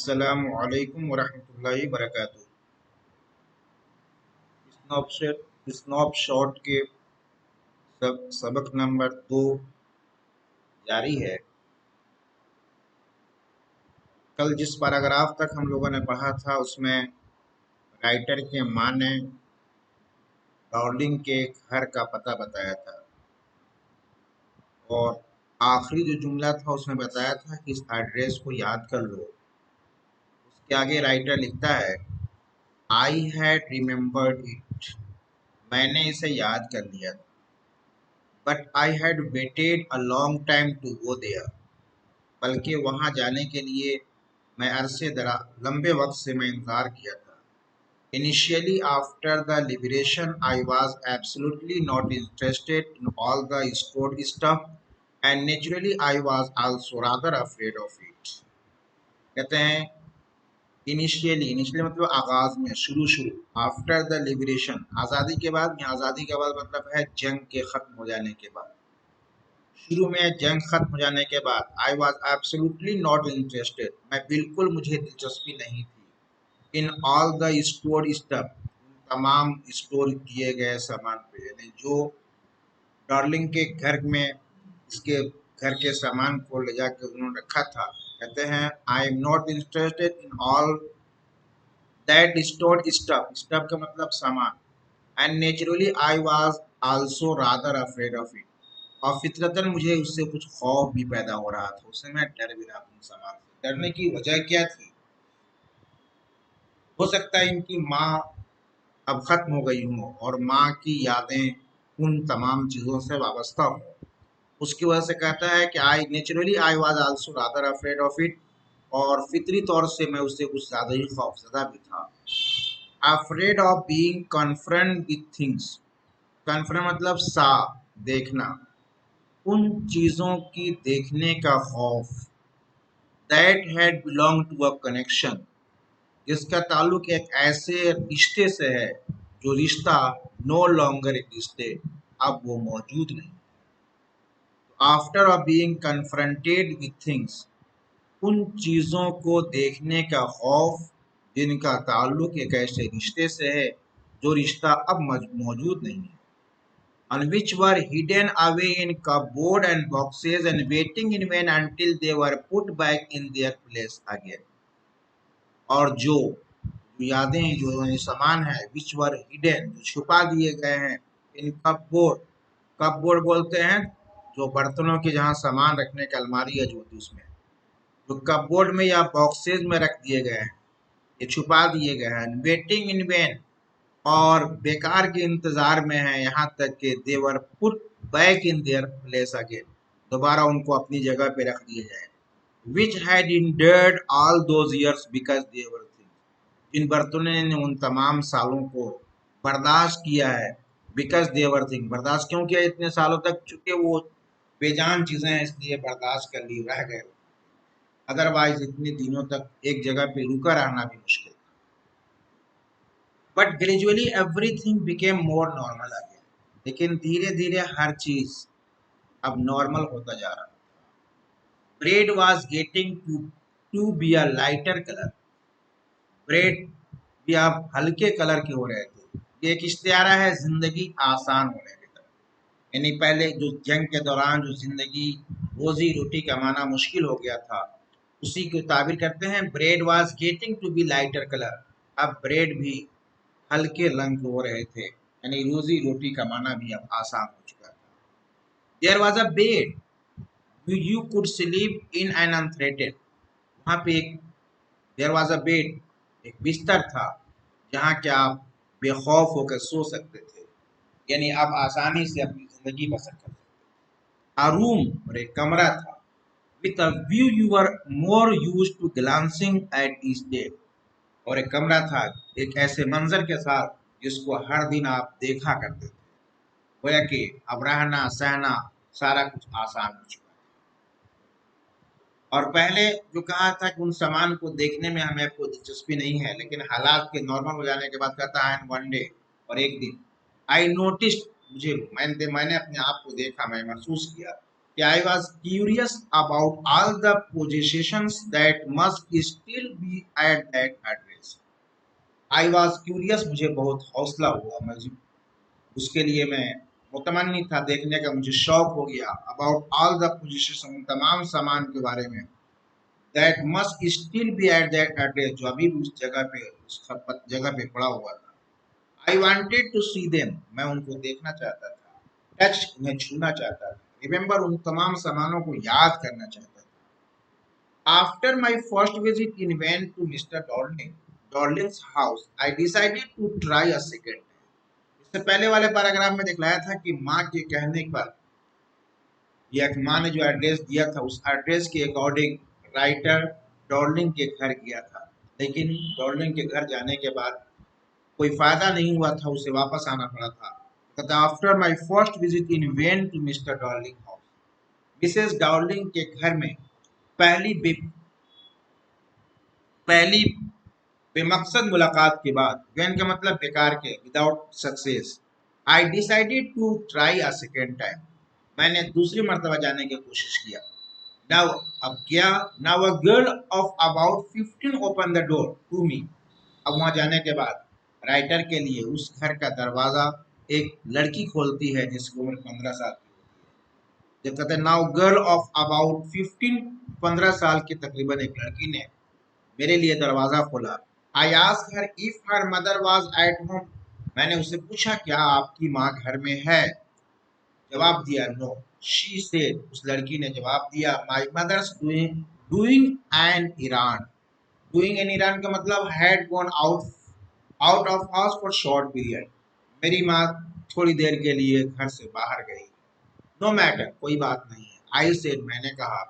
अस्सलामु अलैकुम वरहमतुल्लाहि वबरकातुहू। स्नैपशॉट के सबक नंबर 2 जारी है। कल जिस पैराग्राफ तक हम लोगों ने पढ़ा था उसमें राइटर के माँ ने डार्लिंग के घर का पता बताया था और आखिरी जो जुमला था उसमें बताया था कि इस एड्रेस को याद कर लो। उसके आगे राइटर लिखता है, आई हैड रिमेम्बर्ड इट, मैंने इसे याद कर लिया, but I had waited a long time to go there, बल्कि वहां जाने के लिए मैं लंबे वक्त से मैं इंतजार किया था। Initially after the liberation I was absolutely not interested in all the stored stuff and naturally I was also rather afraid of it. कहते हैं इनिशियली मतलब आगाज में, शुरू आफ्टर द लिबरेशन आज़ादी के बाद, आज़ादी के बाद मतलब है जंग के खत्म हो जाने के बाद। शुरू में जंग खत्म हो जाने के बाद I was absolutely not interested, मैं बिल्कुल, मुझे दिलचस्पी नहीं थी। In all the stored stuff, तमाम स्टोर किए गए सामान पे, यानी जो डार्लिंग के घर में इसके घर के सामान को ले जाकर उन्होंने रखा था। कहते हैं I am not interested in all that stored stuff, stuff का मतलब सामान। And naturally I was also rather afraid of it, और फितरतन मुझे उससे कुछ खौफ भी पैदा हो रहा था, उससे मैं डर भी रहा था। सामान से डरने की वजह क्या थी? हो सकता है इनकी माँ अब खत्म हो गई हूँ और माँ की यादें उन तमाम चीज़ों से वाबस्ता हो। उसकी वजह से कहता है कि I was also rather afraid of it, और फितरी तौर से मैं उससे कुछ ज़्यादा ही खौफजदा भी था। Afraid of being confront with things, confront मतलब सा, देखना, उन चीज़ों की देखने का खौफ। That had belong to a connection, जिसका ताल्लुक एक ऐसे रिश्ते से है जो रिश्ता नो लॉन्गर एग्जिस्टेड, अब वो मौजूद नहीं। After of being confronted with things, उन चीज़ों को देखने का खौफ जिनका ताल्लुक एक ऐसे रिश्ते से है जो रिश्ता अब मौजूद नहीं है। On which were hidden away in cupboard and boxes and waiting in vain until they were put back in their place again। और जो यादें, जो सामान है, which were hidden, जो छुपा दिए गए हैं, इन कपबोर्ड, कपबोर्ड बोलते हैं जो बर्तनों के जहाँ सामान रखने की अलमारी है जो होती है उसमें, जो कपबोर्ड में या बॉक्सेस में रख दिए गए हैं, ये छुपा दिए गए हैं। वेटिंग इन वेन, और बेकार के इंतजार में है, यहाँ तक कि they were put back in their place again, दोबारा उनको अपनी जगह पे रख दिए जाए। Which had endured all those years because they were thing, जिन बर्तनों ने उन तमाम सालों को बर्दाश्त किया है। बिकॉज देवर थिंग, बर्दाश्त क्यों किया इतने सालों तक? चूंकि वो बेजान चीजें हैं इसलिए बर्दाश्त कर ली, रह गए। अदरवाइज इतने दिनों तक एक जगह पे रुका रहना भी मुश्किल। But gradually everything became more normal again, लेकिन धीरे धीरे हर चीज अब नॉर्मल होता जा रहा। Bread was getting to be a lighter colour, bread भी अब हल्के कलर के हो रहे थे। ये एक इश्तिहारा है जिंदगी आसान होने की तरफ, यानी पहले जो जंग के दौरान जो जिंदगी रोजी रोटी कमाना मुश्किल हो गया था, उसी को ताबीर करते हैं। Bread was getting to be lighter colour, अब ब्रेड भी हल्के रंग हो रहे थे, यानी रोजी रोटी कमाना भी अब आसान हो चुका था। There was a bed you could sleep in an unthreatened, वहाँ पे एक देयर वॉज अ बेड, एक बिस्तर था जहाँ के आप बेखौफ होकर सो सकते थे, यानी आप आसानी से अपनी जिंदगी बसर कर सकते। A room, और एक कमरा था, with a view you were more used to glancing at each day, और एक कमरा था एक ऐसे मंजर के साथ जिसको हर दिन आप देखा करते थे। गोया कि अब रहना सहना सारा कुछ आसान हो चुका है। और पहले जो कहा था कि उन सामान को देखने में हमें कोई दिलचस्पी नहीं है, लेकिन हालात के नॉर्मल हो जाने के बाद कहता है वन डे, और एक दिन, आई नोटिस, मैंने अपने आप को देखा, मैं महसूस किया कि I was curious about all the positions that must still be at that address. I was curious, मुझे बहुत हौसला हुआ, मुझे उसके लिए मैं मुतमन्नी था देखने का, मुझे शौक हो गया। अबाउट ऑल द पोजीशन, तमाम सामान के बारे में, that must still be at that address, जो अभी भी उस जगह पे, उस जगह पे पड़ा हुआ था। I wanted to see them, मैं उनको देखना चाहता था। टच, उन्हें छूना चाहता था। रिमेंबर, उन तमाम सामानों को याद करना चाहता था। After my first visit in vain to mister Darling's house, I decided to try a second. इससे पहले वाले पैराग्राफ में दिखलाया था कि माँ के कहने पर, या माँ ने जो एड्रेस दिया था उस एड्रेस के अकॉर्डिंग राइटर डॉर्लिंग के घर गया था। लेकिन डॉर्लिंग के घर जाने के बाद कोई फायदा नहीं हुआ था, उसे वापस आना पड़ा था। कहता after my first visit in when to Mr Darling house, Mrs Darling के घर में पहली पहली बेमकसद मुलाकात के बाद, वेन का मतलब बेकार के, without success, I decided to try a second time, मैंने दूसरी मर्तबा जाने की कोशिश किया। नाउ, अब क्या, now a girl of about 15 open the door to me, अब वहां जाने के बाद राइटर के लिए उस घर का दरवाजा एक लड़की खोलती है जिसकी उम्र 15 साल की होती है। जब कहते हैं नाउ गर्ल ऑफ अबाउट 15, 15 साल की तकरीबन एक लड़की ने मेरे लिए दरवाजा खोला। I asked her if her mother was at home, मैंने उससे पूछा क्या आपकी माँ घर में है। जवाब दिया नो। शी सेड, उस लड़की ने जवाब दिया my mother's doing doing an iron. Doing an iron का मतलब had gone out out of house for short period, मेरी माँ थोड़ी देर के लिए घर से बाहर गई। नो मैटर, कोई बात नहीं है। आई सेड, मैंने कहा,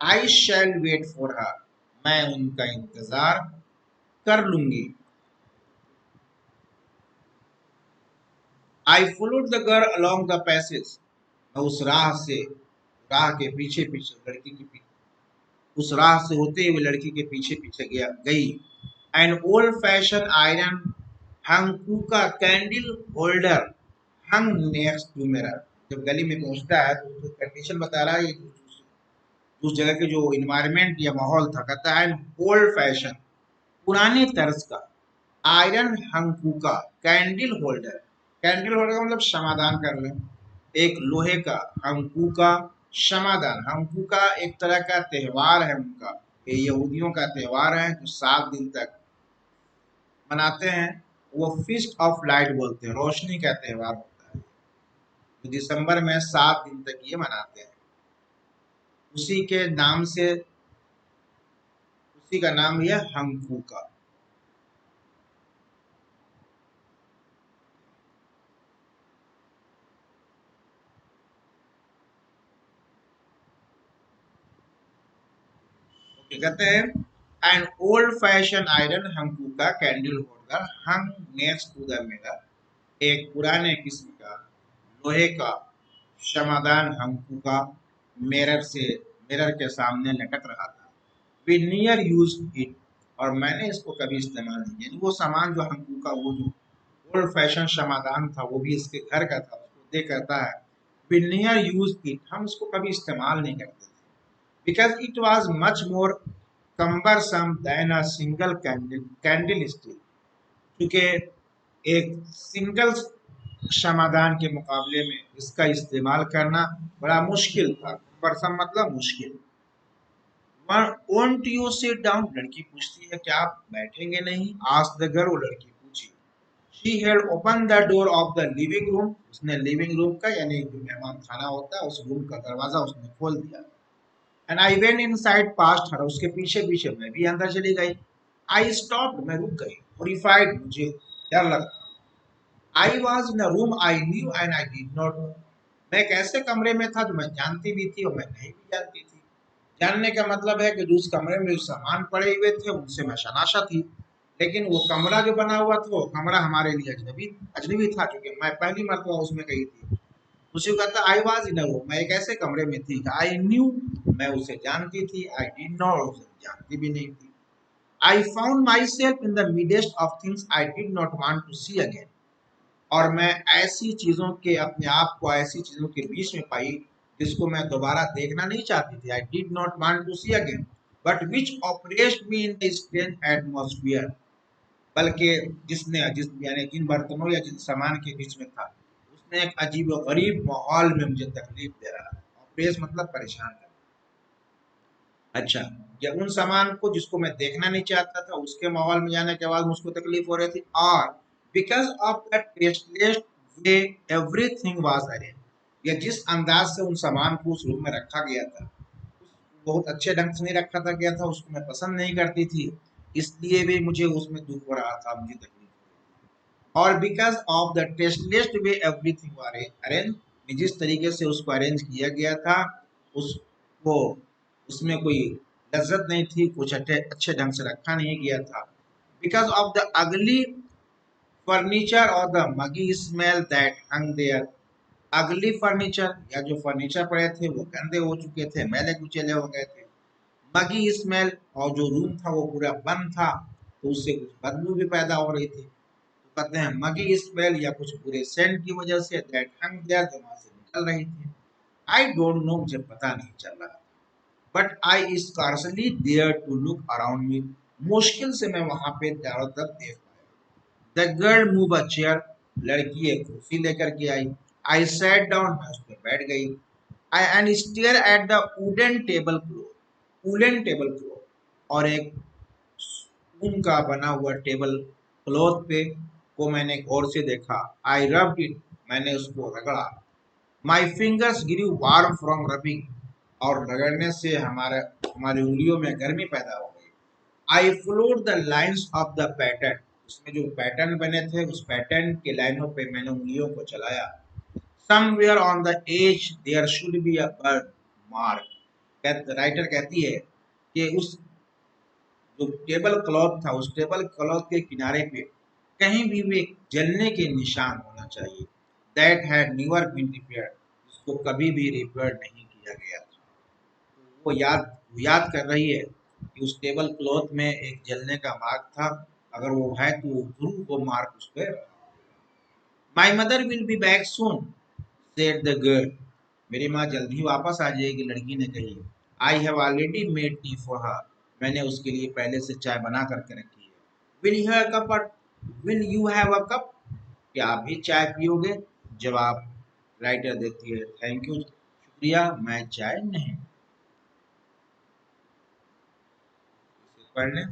आई शैल वेट फॉर हर, मैं उनका इंतजार कर लूंगी। I followed the girl along the passage, मैं उस राह से, राह के पीछे पीछे, लड़की के पीछे, उस राह से होते हुए लड़की के पीछे पीछे गया गई। An old fashion iron hung cuckoo candle holder hung next to mirror, जब गली में पहुंचता है तो उसको कंडीशन बता रहा है, ये उस जगह के जो इन्वायरमेंट या माहौल था। कहता है ओल्ड फैशन, पुराने तर्ज का, आयरन हंकूका, कैंडल होल्डर, कैंडल होल्डर का मतलब क्षमादान कर लें, एक लोहे का, हंकूका क्षमादान। हंकूका एक तरह का त्योहार है उनका, ये यहूदियों का त्योहार है जो 7 दिन तक मनाते हैं। वो फीस्ट ऑफ लाइट बोलते हैं, रोशनी का त्योहार होता है, तो दिसंबर में 7 दिन तक ये मनाते हैं। उसी के नाम से, उसी का नाम है हंकूका। कहते हैं एन ओल्ड फैशन आयरन हंकूका candle holder hung next to the mirror, एक पुराने किस्म का लोहे का क्षमादान हंकूका मिरर से, मिरर के सामने लटक रहा था। वी नियर यूज इट, और मैंने इसको कभी इस्तेमाल नहीं किया। वो सामान जो हंकूका, वो जो ओल्ड फैशन क्षमादान था, वो भी इसके घर का था। उसको देख कहता है वी नियर यूज इट, हम उसको कभी इस्तेमाल नहीं करते थे। because it was much more cumbersome than a single candlestick, क्योंकि एक सिंगल क्षमादान के मुकाबले में इसका इस्तेमाल करना बड़ा मुश्किल था। cumbersome मतलब मुश्किल। won't you sit down, लड़की पूछती है क्या आप बैठेंगे नहीं। ask the girl, वो लड़की पूछी। she had opened the door of the living room, उसने लिविंग रूम का यानी जो मेहमान खाना होता है उस रूम का दरवाजा उसने खोल दिया। And I went inside past her, उसके पीछे पीछे मैं भी अंदर चली गई। आई स्टॉप, मैं रुक गई। हॉरिफाइड, मुझे डर लगा। I was in room I knew and I did not know, मैं एक ऐसे कमरे में था जो मैं जानती भी थी और मैं नहीं भी जानती थी। जानने का मतलब है कि जो उस कमरे में जो सामान पड़े हुए थे उनसे मैं शनाशा थी, लेकिन वो कमरा जो बना हुआ था वो कमरा हमारे लिए अजनबी अजनबी था, क्योंकि मैं पहली मरतबा उसमें गई थी। उसी को कहता आई वाज इन रूम, मैं एक ऐसे कमरे में थी। आई न्यू, मैं उसे जानती थी। आई डिड नॉट, उसे जानती भी नहीं थी। I found my self in the midst of things I did not want to see again, और मैं ऐसी चीजों के, अपने आप को ऐसी चीजों के बीच में पाई जिसको मैं दोबारा देखना नहीं चाहती थी। I did not want to see again, but which oppressed me in the strange atmosphere, बल्कि जिसने जिस यानी जिन बर्तनों या जिन सामान के बीच में था, उसने एक अजीब और गरीब माहौल में मुझे तकलीफ दे रहा था। ऑपरेस मतलब परेशान करना। अच्छा, या उन सामान को जिसको मैं देखना नहीं चाहता था, उसके माहौल में जाने के बाद मुझको तकलीफ हो रही थी। और because of that tasteless way everything was arrange, या जिस अंदाज से उन सामान को उस रूम में रखा गया था, बहुत अच्छे ढंग से नहीं रखा था गया था, उसको मैं पसंद नहीं करती थी, इसलिए भी मुझे उसमें दुख हो रहा था, मुझे तकलीफ हो रही थी। और because of the tasteless way everything arrange, जिस तरीके से उसको अरेंज किया गया था, उसको उसमें कोई लज्जत नहीं थी, कुछ अच्छे अच्छे ढंग से रखा नहीं गया था। Because of the ugly furniture और the muggy smell that hung there, ugly furniture या जो फर्नीचर पड़े थे वो गंदे हो चुके थे, मैले कुचेले हो गए थे। मगी स्मेल, और जो रूम था वो पूरा बंद था, तो उससे कुछ बदबू भी पैदा हो रही थी। तो कहते हैं मगी स्मेल, या कुछ बुरे सेंट की वजह से, दैट हंग देयर, जो वहां से निकल रही थी। आई डोंट नो, मुझे पता नहीं चल रहा, but I scarcely dare to look around me, मुश्किल से मैं वहां पे चारों तरफ देख पाया। The girl move a chair, लड़की एक कुर्सी लेकर के आई। आई सैट डाउन, मैं उस पर बैठ गई। I and stare at the wooden table cloth, woollen table cloth, और एक ऊन का बना हुआ टेबल क्लॉथ पे को मैंने गौर से देखा। आई रब्ड इट, मैंने उसको रगड़ा। My fingers grew warm from rubbing, और रगड़ने से हमारी उंगलियों में गर्मी पैदा हो गई। I followed the lines of the pattern, उसमें जो पैटर्न बने थे उस पैटर्न के लाइनों पे मैंने उंगलियों को चलाया। Somewhere on the edge there should be a burn mark, writer कहती है कि उस जो टेबल क्लॉथ था, उस टेबल क्लॉथ के किनारे पे कहीं भी एक जलने के निशान होना चाहिए। That had never been repaired, इसको कभी भी रिपेयर नहीं किया गया था। तो वो याद कर रही है कि उस टेबल क्लॉथ में एक जलने का मार्क था, अगर वो है तो जरूर वो मार्क उस पर। My mother will be back soon, said the girl, मेरी माँ जल्दी वापस आ जाएगी, लड़की ने कही। I have already made tea for her, मैंने उसके लिए पहले से चाय बना करके रखी है। Will you have cup, will you have a cup, क्या आप भी चाय पियोगे? जवाब राइटर देती है, थैंक यू, शुक्रिया, मैं चाय नहीं। इसे पढ़ लें।